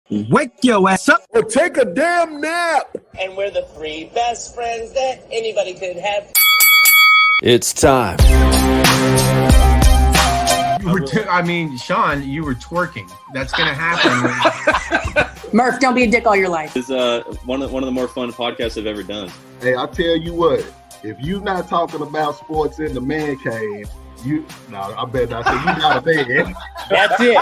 Wake your ass up or take a damn nap. And we're the three best friends that anybody could have. It's time. Sean, you were twerking. That's going to happen. Murph, don't be a dick all your life. It's one of the more fun podcasts I've ever done. Hey, I tell you what, if you not talking about sports in the man cave, I bet not say you not a bed. That's it.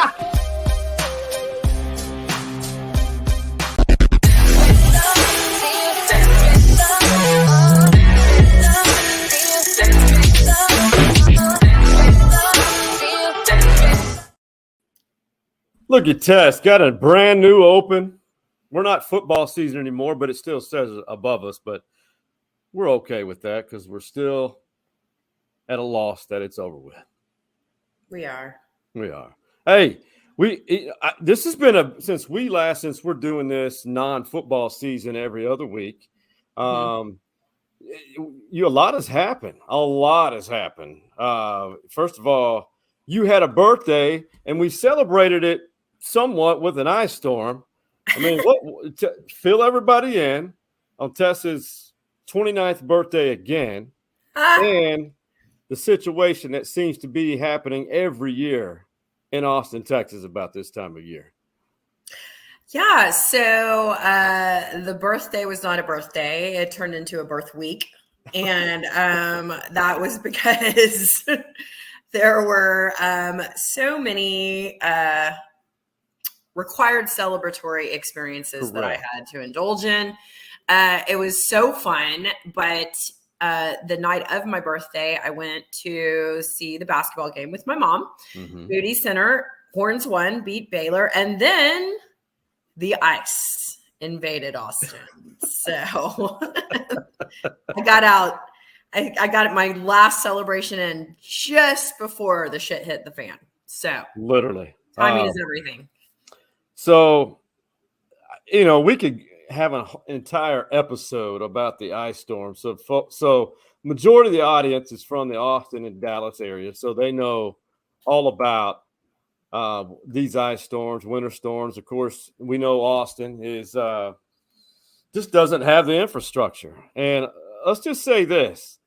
Look at Tess, got a brand new open. We're not football season anymore, but it still says above us. But we're okay with that because we're still at a loss that it's over with. We are. Hey, this has been since we're doing this non-football season every other week. A lot has happened. First of all, you had a birthday, and we celebrated it somewhat with an ice storm. I mean, fill everybody in on Tessa's 29th birthday again, and the situation that seems to be happening every year in Austin, Texas, about this time of year. Yeah, so the birthday was not a birthday. It turned into a birth week, and that was because there were so many required celebratory experiences that I had to indulge in. It was so fun, but the night of my birthday, I went to see the basketball game with my mom. Moody Center, Horns won, beat Baylor, and then the ice invaded Austin. So I got out. I got my last celebration in just before the shit hit the fan. So literally, timing is everything. So, we could have an entire episode about the ice storm. So majority of the audience is from the Austin and Dallas area, so they know all about these ice storms, winter storms. Of course, we know Austin is just doesn't have the infrastructure. And let's just say this.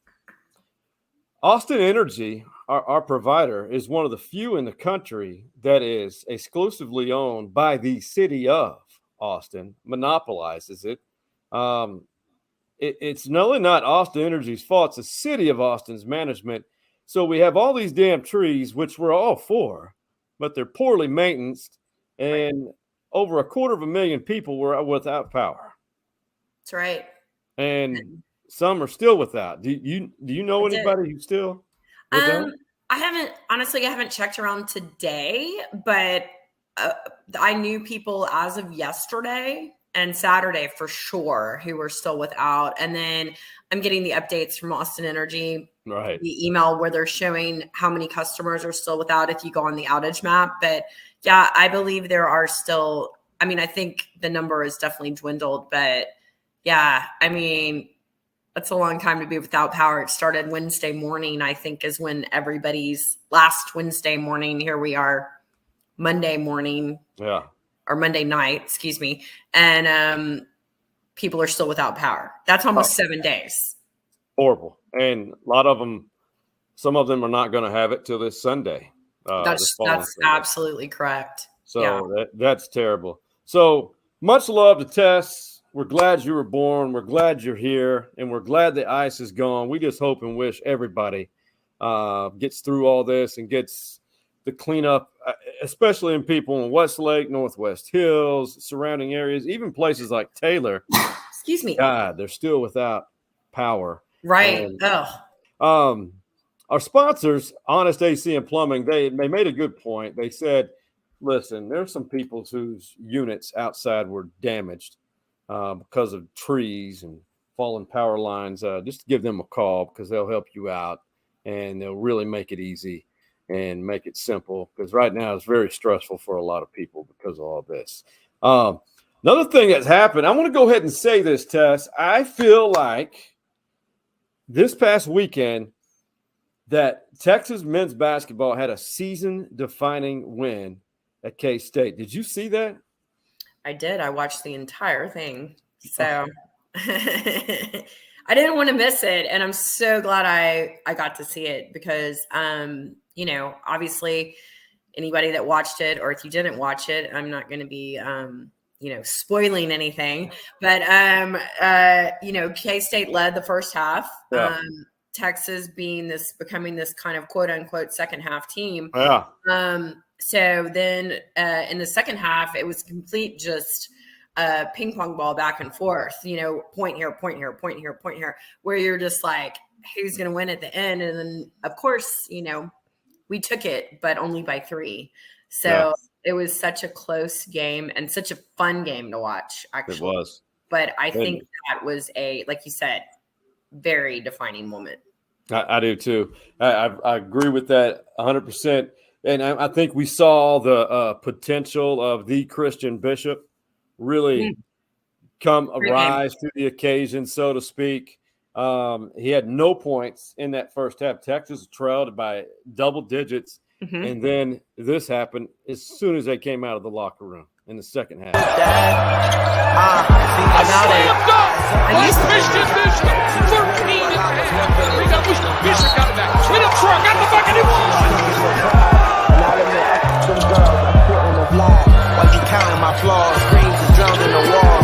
Austin Energy, our provider, is one of the few in the country that is exclusively owned by the city of Austin, monopolizes it. It's really not Austin Energy's fault. It's the city of Austin's management. So we have all these damn trees, which we're all for, but they're poorly maintained, and over 250,000 people were without power. That's right. And some are still without. Do you know anybody who's still without? I haven't checked around today, but I knew people as of yesterday and Saturday for sure who were still without. And then I'm getting the updates from Austin Energy, the email where they're showing how many customers are still without if you go on the outage map. But yeah, I believe there are still, I think the number is definitely dwindled, but yeah, that's a long time to be without power. It started Wednesday morning, I think, is when everybody's last Wednesday morning. Here we are Monday morning. Yeah. Or Monday night, excuse me. And people are still without power. That's almost 7 days. Horrible. And a lot of them, some of them are not going to have it till this Sunday. That's absolutely correct. So that's terrible. So much love to Tess. We're glad you were born. We're glad you're here. And we're glad the ice is gone. We just hope and wish everybody gets through all this and gets the cleanup, especially in people in Westlake, Northwest Hills, surrounding areas, even places like Taylor. Excuse me. God, they're still without power. Right. And, our sponsors, Honest AC and Plumbing, they made a good point. They said, listen, there's some people whose units outside were damaged because of trees and fallen power lines. Just give them a call because they'll help you out and they'll really make it easy and make it simple, because right now it's very stressful for a lot of people because of all this. Another thing that's happened, I want to go ahead and say this, Tess. I feel like this past weekend that Texas men's basketball had a season-defining win at K-State. Did you see that? I did. I watched the entire thing. So I didn't want to miss it. And I'm so glad I got to see it because, obviously anybody that watched it, or if you didn't watch it, I'm not going to be, spoiling anything, but, K-State led the first half, Texas becoming this kind of quote unquote second half team. Yeah. So then in the second half, it was complete just ping pong ball back and forth, point here, point here, point here, point here, where you're just like, who's going to win at the end? And then, of course, we took it, but only by 3. So it was such a close game and such a fun game to watch, actually. It was. But I think that was like you said, very defining moment. I do too. I agree with that 100%. And I think we saw the potential of the Christian Bishop really rise to the occasion, so to speak. He had no points in that first half. Texas trailed by double digits. Mm-hmm. And then this happened as soon as they came out of the locker room in the second half. Christian Bishop, 13 and a half. Bishop got it back. Spin up short, got the bucket, he won. While you counting my flaws, screams and drums in the wall.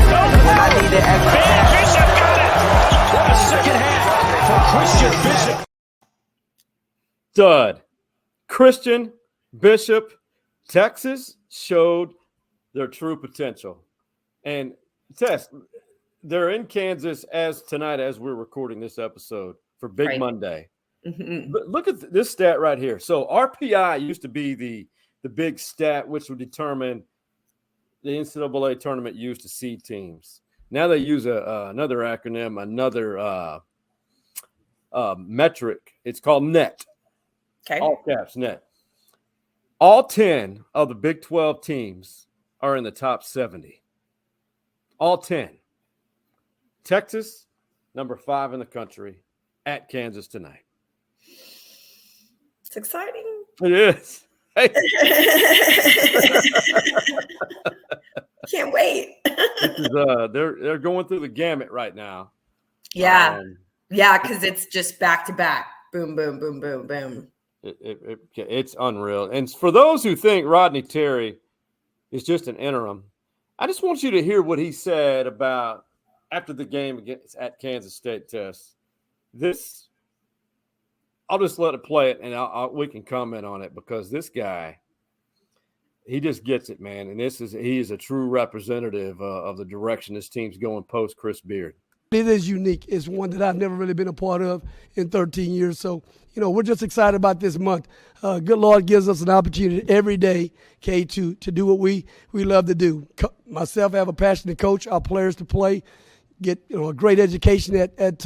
When I needed extra cash. Bishop got it. What a second half for Christian Bishop. Stud. Christian Bishop, Texas showed their true potential. And Tess, they're in Kansas tonight as we're recording this episode for Big Monday. Mm-hmm. But look at this stat right here. So RPI used to be the big stat which would determine the NCAA tournament used to seed teams. Now they use another acronym, another metric. It's called NET. Okay. All caps, NET. All 10 of the Big 12 teams are in the top 70. All 10. Texas, number 5 in the country, at Kansas tonight. It's exciting. It is. Hey. Can't wait. They're going through the gamut right now. Yeah. Because it's just back to back. Boom, boom, boom, boom, boom. It's unreal. And for those who think Rodney Terry is just an interim, I just want you to hear what he said about after the game at Kansas State. Test. I'll just let it play it, and we can comment on it because this guy, he just gets it, man. And he is a true representative of the direction this team's going post Chris Beard. It is unique. It's one that I've never really been a part of in 13 years. So, we're just excited about this month. Good Lord gives us an opportunity every day, to do what we love to do. Myself, I have a passion to coach our players to play, get a great education at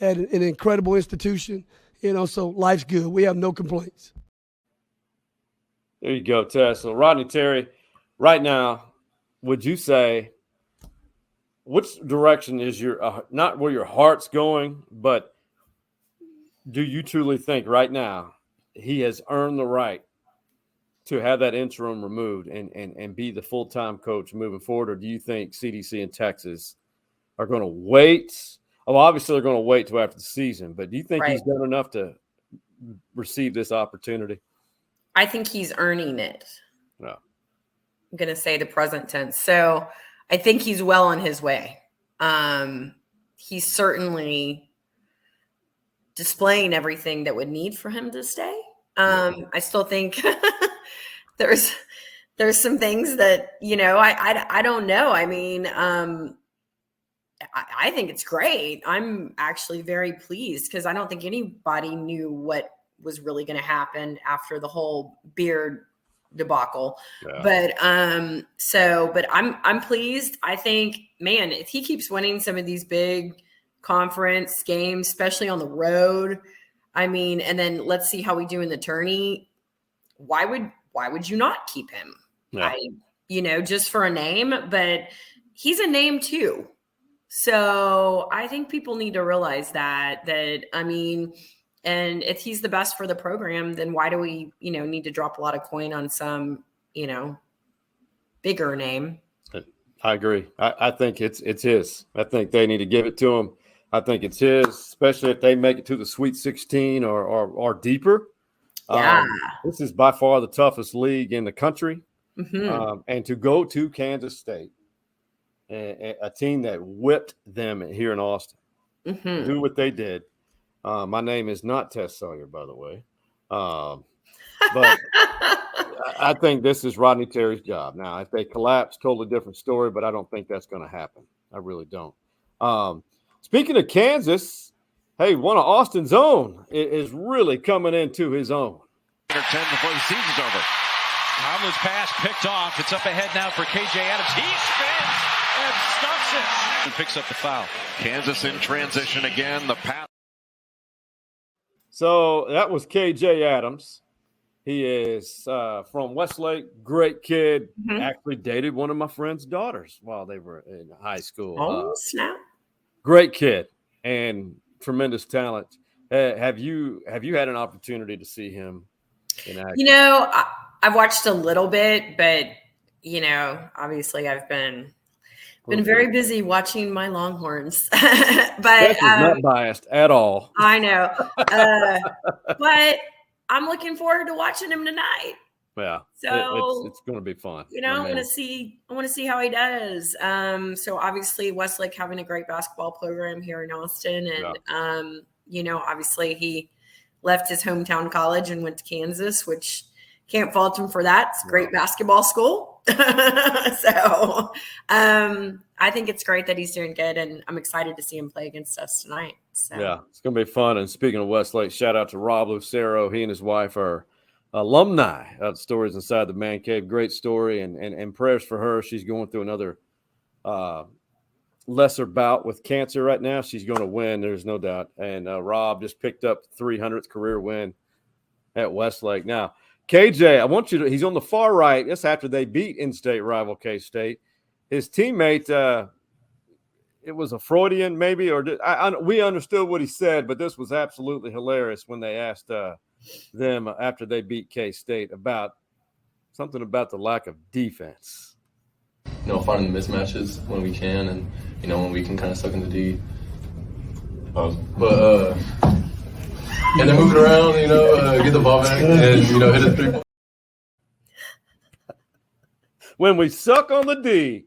an incredible institution. So life's good. We have no complaints. There you go, Tess. So Rodney Terry, right now, would you say which direction is not where your heart's going, but do you truly think right now he has earned the right to have that interim removed and be the full-time coach moving forward? Or do you think CDC and Texas are going to wait? Oh, obviously they're going to wait till after the season, but do you think he's done enough to receive this opportunity? I think he's earning it. No. I'm going to say the present tense. So I think he's well on his way. He's certainly displaying everything that would need for him to stay. I still think there's some things that, I don't know. I mean, I think it's great. I'm actually very pleased because I don't think anybody knew what was really going to happen after the whole Beard debacle. Yeah. But I'm pleased. I think, man, if he keeps winning some of these big conference games, especially on the road, I mean, and then let's see how we do in the tourney. Why would you not keep him? Yeah. Just for a name, but he's a name too. So I think people need to realize that I mean, and if he's the best for the program, then why do we, need to drop a lot of coin on some, bigger name? I agree. I think it's his. I think they need to give it to him. I think it's his, especially if they make it to the Sweet 16 or deeper. Yeah. This is by far the toughest league in the country. Mm-hmm. And to go to Kansas State, a team that whipped them here in Austin, do what they did. My name is not Tess Sawyer, by the way. But I think this is Rodney Terry's job. Now, if they collapse, totally different story, but I don't think that's going to happen. I really don't. Speaking of Kansas, hey, one of Austin's own is really coming into his own. 10 before the season's over. Tomlin's pass picked off. It's up ahead now for KJ Adams. He spins and stuffs it. And picks up the foul. Kansas in transition again. The pass. So that was KJ Adams. He is from Westlake, great kid. Actually dated one of my friend's daughters while they were in high school. Oh, snap. Great kid and tremendous talent. Have you had an opportunity to see him in action? You know, I've watched a little bit, but you know, obviously I've been very busy watching my Longhorns. But not biased at all. I know. But I'm looking forward to watching him tonight. Yeah. So it's going to be fun. You know, I want to see how he does. So obviously Westlake having a great basketball program here in Austin. And you know, obviously he left his hometown college and went to Kansas, which can't fault him for that. It's a great basketball school. So I think it's great that he's doing good, and I'm excited to see him play against us tonight. So. Yeah, it's going to be fun. And speaking of Westlake, shout out to Rob Lucero. He and his wife are alumni of Stories Inside the Man Cave. Great story, and prayers for her. She's going through another lesser bout with cancer right now. She's going to win, there's no doubt. And Rob just picked up 300th career win at Westlake. Now, KJ, I want you to – he's on the far right. That's after they beat in-state rival K-State. His teammate it was a Freudian maybe, or we understood what he said, but this was absolutely hilarious when they asked them after they beat K-State about something about the lack of defense. You know, finding the mismatches when we can, and you know, when we can kind of suck in the D. But and then move it around, you know, get the ball back, and you know, hit a three. When we suck on the D.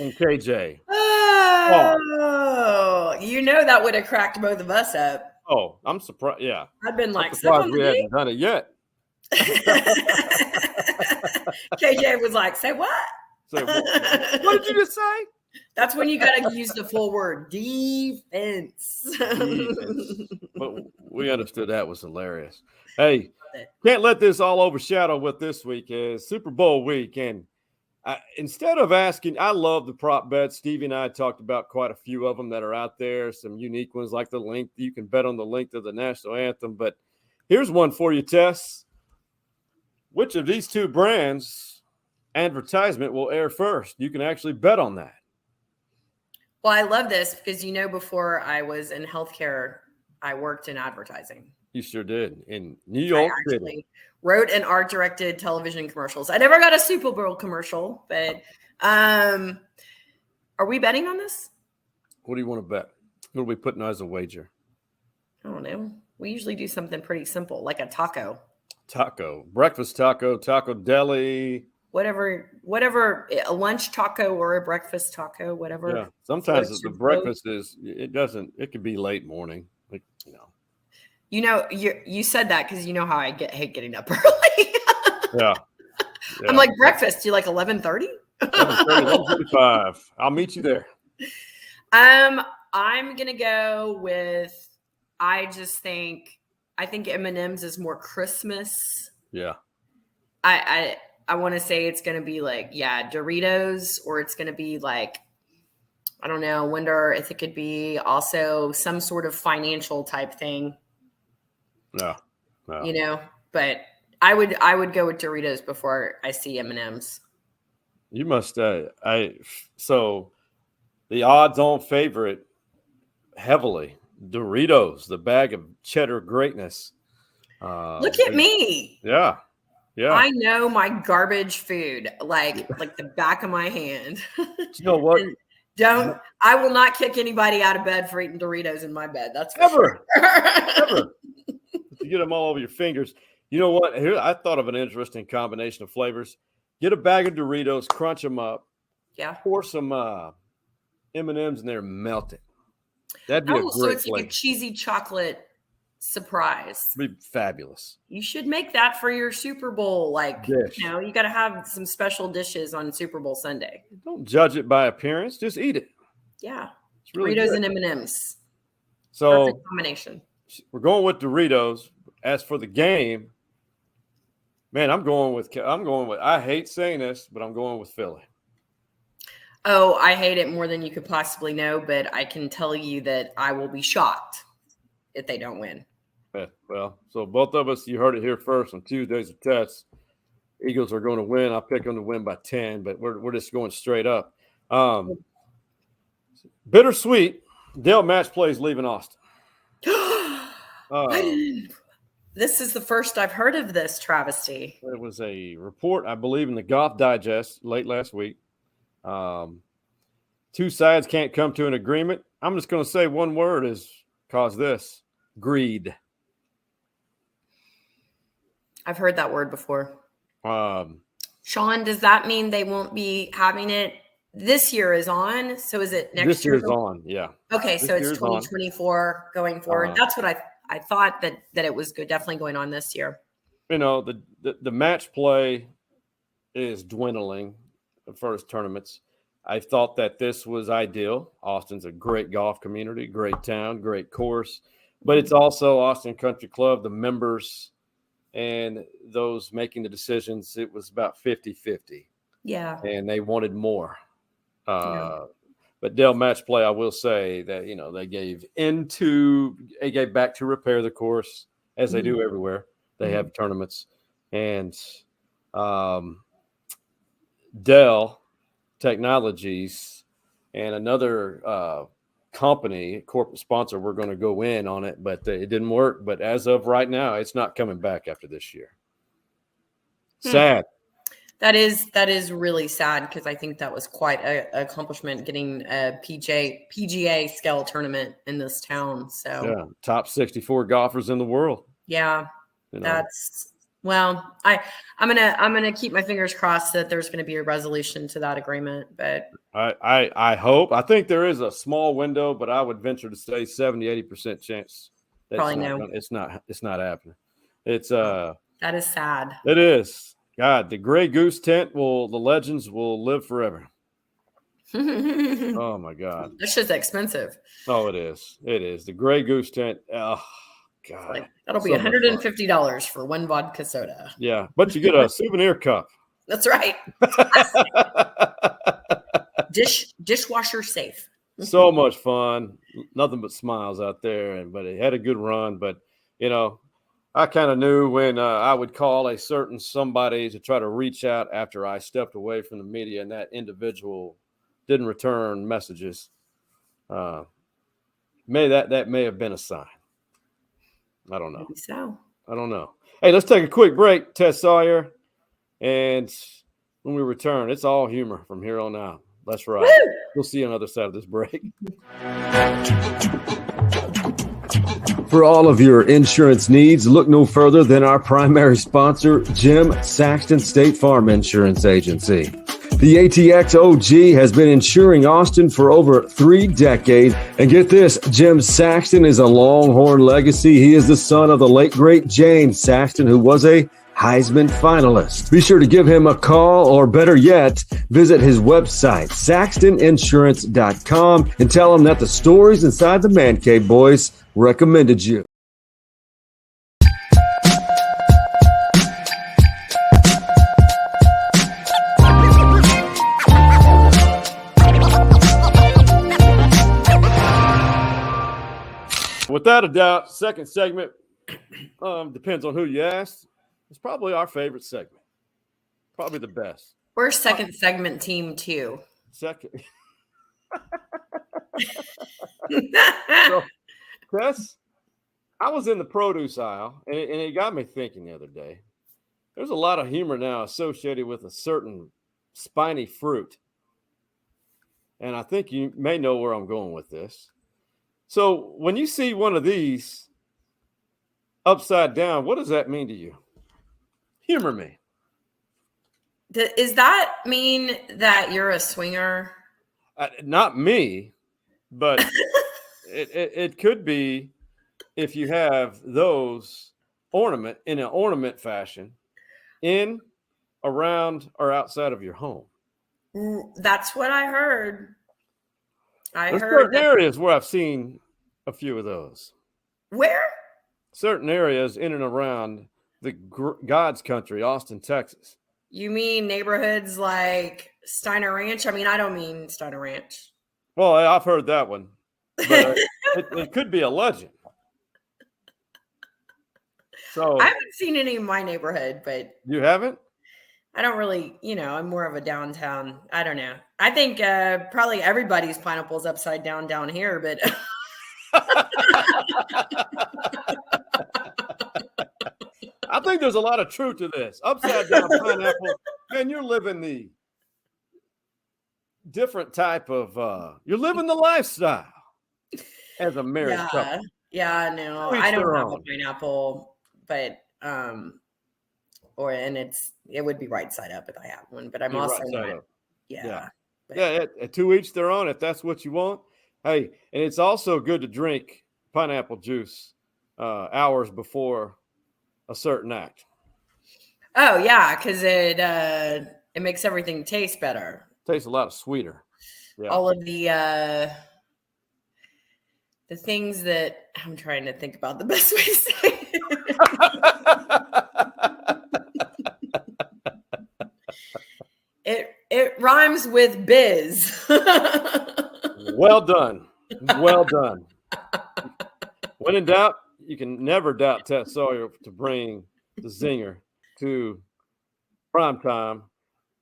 On KJ. Oh, you know that would have cracked both of us up. Oh, I'm surprised. Yeah. I've been like, surprised we hadn't done it yet. KJ was like, say what? Say what? What did you just say? That's when you got to use the full word, defense. But we understood that was hilarious. Hey, can't let this all overshadow what this week is. Super Bowl week. And instead of asking, I love the prop bets. Stevie and I talked about quite a few of them that are out there, some unique ones like the length. You can bet on the length of the national anthem. But here's one for you, Tess. Which of these two brands' advertisement will air first? You can actually bet on that. Well, I love this because, you know, before I was in healthcare, I worked in advertising. You sure did. In New York City. Wrote and art-directed television commercials. I never got a Super Bowl commercial, but are we betting on this? What do you want to bet? What are we putting as a wager? I don't know. We usually do something pretty simple, like a taco. Taco. Breakfast taco, taco deli. Whatever, a lunch taco or a breakfast taco, whatever. Yeah. Sometimes the breakfast it could be late morning. Like, you know. You know, you said that because you know how I hate getting up early. Yeah. I'm like, breakfast, you like 11:30? 11:35. I'll meet you there. I'm gonna go with, I think M&Ms is more Christmas. Yeah. I want to say it's gonna be like, Doritos, or it's gonna be like, I don't know, wonder if it could be also some sort of financial type thing. No. You know, but I would go with Doritos before I see M&Ms. You must so the odds-on favorite heavily, Doritos, the bag of cheddar greatness. Look at me. Yeah. Yeah. I know my garbage food like the back of my hand. You know what? I will not kick anybody out of bed for eating Doritos in my bed. That's for Ever. sure. Ever. You get them all over your fingers. You know what? Here, I thought of an interesting combination of flavors. Get a bag of Doritos, crunch them up. Yeah. Pour some M&Ms in there, melt it. That'd be a great so it's flavor. like a cheesy chocolate surprise. It'd be fabulous. You should make that for your Super Bowl. Dish. You got to have some special dishes on Super Bowl Sunday. Don't judge it by appearance. Just eat it. Yeah. It's really Doritos good. and M&Ms. So perfect combination. We're going with Doritos. As for the game, man, I'm going with. I hate saying this, but I'm going with Philly. Oh, I hate it more than you could possibly know, but I can tell you that I will be shocked if they don't win. Yeah, well, so both of us, you heard it here first on Tuesdays of Tests. Eagles are going to win. I pick them to win by 10, but we're just going straight up. Bittersweet. Dell Match plays leaving Austin. This is the first I've heard of this travesty. It was a report, I believe, in the Golf Digest late last week. Two sides can't come to an agreement. I'm just going to say one word is cause this: greed. I've heard that word before. Sean, does that mean they won't be having it? This year is on. So is it next year? This year's on, yeah. Okay, This so it's year's 2024 going forward. That's what I thought that it was good, definitely going on this year. You know, the match play is dwindling the first tournaments. I thought that this was ideal. Austin's a great golf community, great town, great course, but it's also Austin Country Club, the members and those making the decisions. It was about 50-50. Yeah. And they wanted more. But Dell Match play, I will say that, you know, they gave back to repair the course as they do everywhere. They have tournaments. And Dell Technologies and another company, corporate sponsor, were going to go in on it, but it didn't work. But as of right now, it's not coming back after this year. Sad. That is really sad, because I think that was quite an accomplishment, getting a PGA scale tournament in this town. So yeah, top 64 golfers in the world. Yeah, you know. that's well. I'm gonna keep my fingers crossed that there's gonna be a resolution to that agreement. But I hope. I think there is a small window, but I would venture to say 70-80% chance. Probably no. It's not happening. It's that is sad. It is. God, the Gray Goose tent the legends will live forever. Oh my God. This shit's expensive. Oh, it is. It is. The Gray Goose tent. Oh God. That'll be $150 for one vodka soda. Yeah, but you get a souvenir cup. That's right. Dishwasher safe. So much fun. Nothing but smiles out there. But it had a good run. But, you know, I kind of knew when I would call a certain somebody to try to reach out after I stepped away from the media and that individual didn't return messages. That may have been a sign. I don't know. Maybe so. I don't know. Hey, let's take a quick break, Tess Sawyer. And when we return, it's all humor from here on out. That's right. Woo! We'll see you on the other side of this break. For all of your insurance needs, look no further than our primary sponsor, Jim Saxton State Farm Insurance Agency. The ATX OG has been insuring Austin for over 3 decades. And get this, Jim Saxton is a Longhorn legacy. He is the son of the late, great James Saxton, who was a Heisman finalist. Be sure to give him a call, or better yet, visit his website, saxtoninsurance.com, and tell him that the stories inside the Man Cave Boys recommended you. Without a doubt, second segment depends on who you ask. It's probably our favorite segment. Probably the best. We're second segment team too. Second. So, Chris, I was in the produce aisle, and it got me thinking the other day. There's a lot of humor now associated with a certain spiny fruit. And I think you may know where I'm going with this. So when you see one of these upside down, what does that mean to you? Humor me. Does that mean that you're a swinger? Not me, but it could be if you have those in an ornament fashion in, around, or outside of your home. That's what I heard. There's certain areas where I've seen a few of those. Where? Certain areas in and around the God's country, Austin, Texas. You mean neighborhoods like Steiner Ranch? I mean, I don't mean Steiner Ranch. Well, I've heard that one. But it could be a legend. So I haven't seen any in my neighborhood, but you haven't? I don't really, I'm more of a downtown. I don't know. I think probably everybody's pineapple's upside down here, but I think there's a lot of truth to this. Upside down pineapple, man, you're living the different type of, you're living the lifestyle as a married couple. Yeah, no, I don't have a pineapple, but, it would be right side up if I have one, but I'm also not, yeah, to each their own. If that's what you want. Hey, and it's also good to drink pineapple juice hours before a certain act. Oh yeah, because it makes everything taste better. Tastes a lot sweeter. Yeah. All of the things that I'm trying to think about the best way to say it. It rhymes with biz. Well done. Well done. When in doubt, you can never doubt Ted Sawyer to bring the zinger to primetime.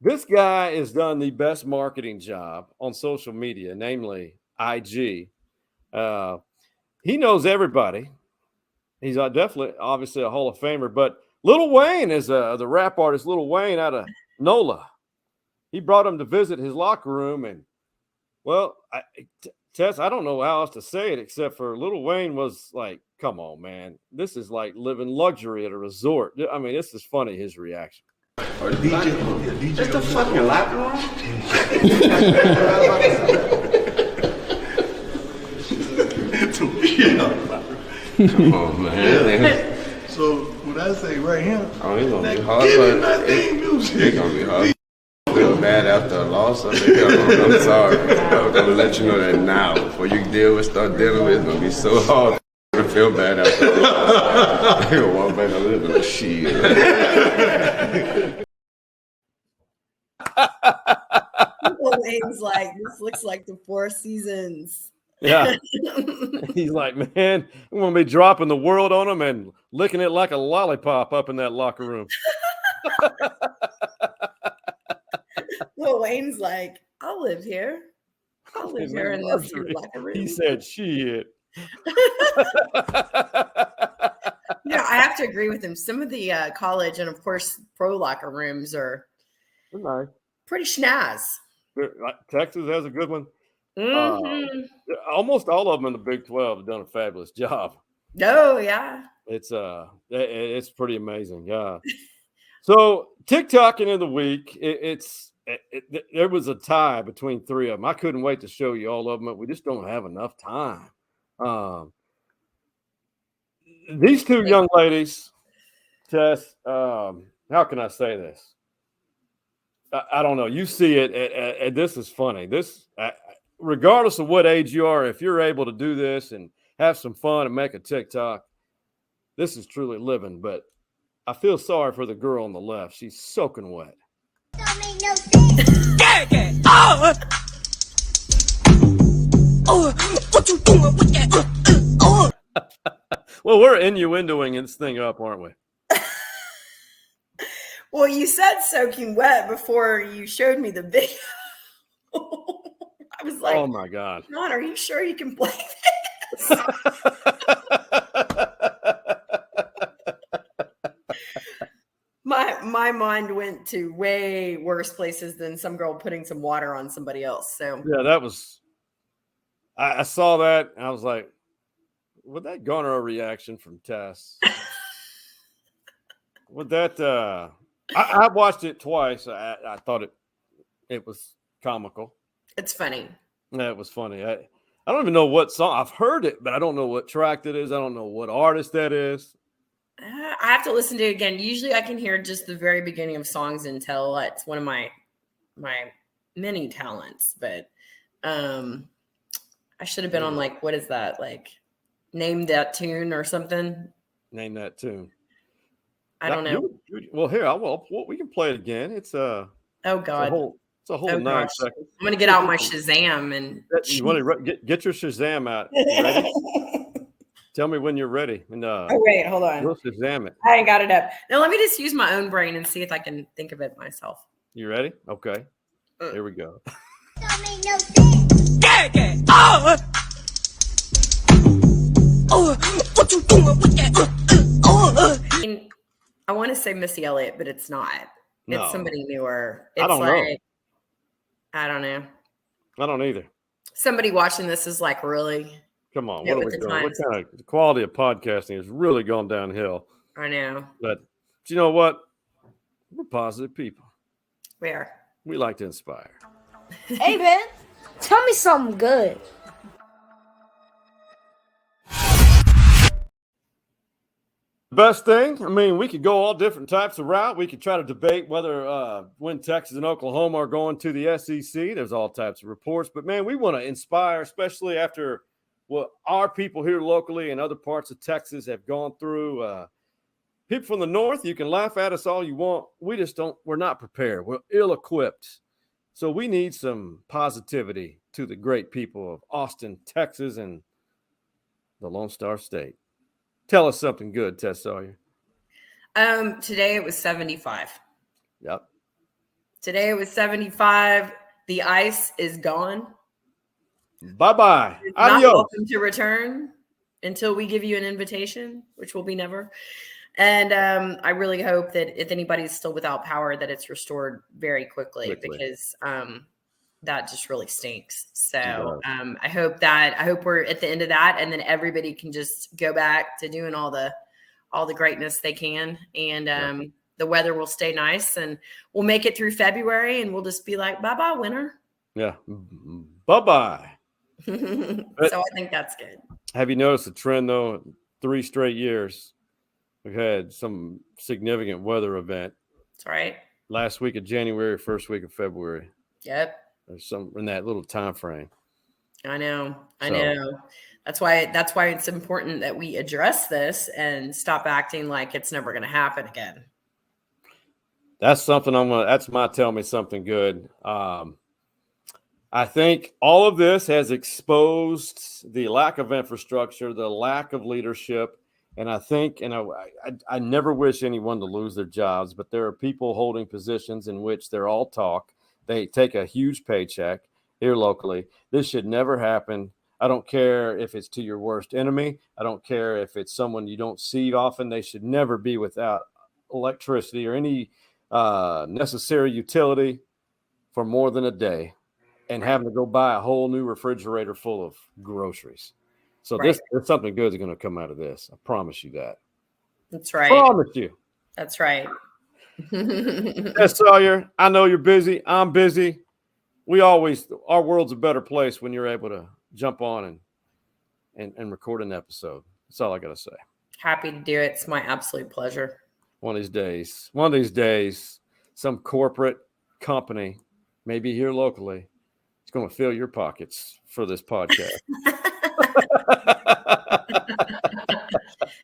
This guy has done the best marketing job on social media, namely IG. He knows everybody. He's definitely, obviously, a Hall of Famer. But Lil Wayne is the rap artist, Lil Wayne out of NOLA. He brought him to visit his locker room. And, well, Tess, I don't know how else to say it except for Lil Wayne was like, come on, man. This is like living luxury at a resort. I mean, this is funny, his reaction. Or DJ. Just the fucking locker room? Come on, man. So, what I say right here? Oh, it's going to be hard, but it's going to be hard. I feel bad after a loss. I'm sorry. I'm going to let you know that now. Before you start dealing with it, it's going to be so hard. I feel bad after a loss. I'm going to walk back a little bit of shit. Wayne's like, this looks like the Four Seasons. Yeah. He's like, man, I'm going to be dropping the world on him and licking it like a lollipop up in that locker room. Well, Wayne's like, I'll live here. I'll live here in this locker room. He said, shit. Yeah, I have to agree with him. Some of the college and, of course, pro locker rooms are nice. Pretty schnaz. Texas has a good one. Mm-hmm. Almost all of them in the Big 12 have done a fabulous job. Oh, yeah. It's pretty amazing. Yeah. So Tik Tokking of the week, there was a tie between three of them. I couldn't wait to show you all of them, but we just don't have enough time. These two young ladies, Tess, how can I say this? I don't know. You see it, and this is funny. Regardless of what age you are, if you're able to do this and have some fun and make a TikTok, this is truly living. But I feel sorry for the girl on the left. She's soaking wet. Don't make no sense. What you doing with that? Well, we're innuendoing this thing up, aren't we? Well, you said soaking wet before you showed me the video. I was like, oh my God. Ron, are you sure you can play this? my mind went to way worse places than some girl putting some water on somebody else. So yeah, that was. I saw that and I was like, would that garner a reaction from Tess? Would that? I watched it twice. I thought it was comical. It's funny. Yeah, it was funny. I don't even know what song. I've heard it, but I don't know what track that is. I don't know what artist that is. I have to listen to it again. Usually I can hear just the very beginning of songs and tell it's one of my many talents. But I should have been on like, what is that? Like name that tune or something. Name that tune. I don't know. Well, here, we can play it again. It's oh God. It's a whole 9 seconds. I'm going to get out my Shazam and you want to get your Shazam out. You ready? Tell me when you're ready. And oh, wait, hold on. We'll Shazam it. I ain't got it up. Now let me just use my own brain and see if I can think of it myself. You ready? Okay. Here we go. Don't make no sense. Oh, what you doing with that? I mean, I want to say Missy Elliott, but it's not. No. It's somebody newer. It's I don't know. I don't know. I don't either. Somebody watching this is like, really? Come on. Yeah, What are with we the doing? times. What kind of the quality of podcasting has really gone downhill? I know. But you know what? We're positive people. We are. We like to inspire. Hey, man, tell me something good. Best thing, I mean, we could go all different types of route. We could try to debate whether when Texas and Oklahoma are going to the SEC. There's all types of reports. But, man, we want to inspire, especially after what our people here locally and other parts of Texas have gone through. People from the north, you can laugh at us all you want. We're not prepared. We're ill-equipped. So we need some positivity to the great people of Austin, Texas, and the Lone Star State. Tell us something good, Tess Sawyer. Today it was 75. Yep. Today it was 75. The ice is gone. Bye-bye. It's not Adios. welcome to return until we give you an invitation, which will be never. And I really hope that if anybody's still without power, that it's restored very quickly. Because that just really stinks. So I hope we're at the end of that, and then everybody can just go back to doing all the greatness they can, and the weather will stay nice, and we'll make it through February, and we'll just be like, bye bye winter. Yeah, bye bye. So I think that's good. Have you noticed a trend though? 3 straight years we've had some significant weather event. That's right. Last week of January, first week of February. Yep. There's some in that little time frame. I know. That's why it's important that we address this and stop acting like it's never going to happen again. That's something that's my tell me something good. I think all of this has exposed the lack of infrastructure, the lack of leadership. And I think, I never wish anyone to lose their jobs, but there are people holding positions in which they're all talk. They take a huge paycheck here locally. This should never happen. I don't care if it's to your worst enemy. I don't care if it's someone you don't see often. They should never be without electricity or any necessary utility for more than a day and having to go buy a whole new refrigerator full of groceries. So there's something good is going to come out of this. I promise you that. That's right. I promise you. That's right. Yes, Sawyer, I know you're busy. I'm busy. Our world's a better place when you're able to jump on and record an episode. That's all I got to say. Happy to do it. It's my absolute pleasure. One of these days, some corporate company, maybe here locally, is going to fill your pockets for this podcast.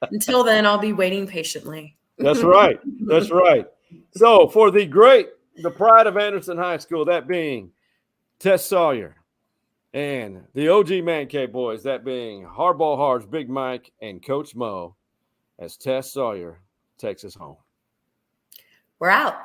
Until then, I'll be waiting patiently. That's right. That's right. So for the pride of Anderson High School, that being Tess Sawyer, and the OG Man Cave boys, that being Hardball Hards, Big Mike, and Coach Mo, as Tess Sawyer takes us home. We're out.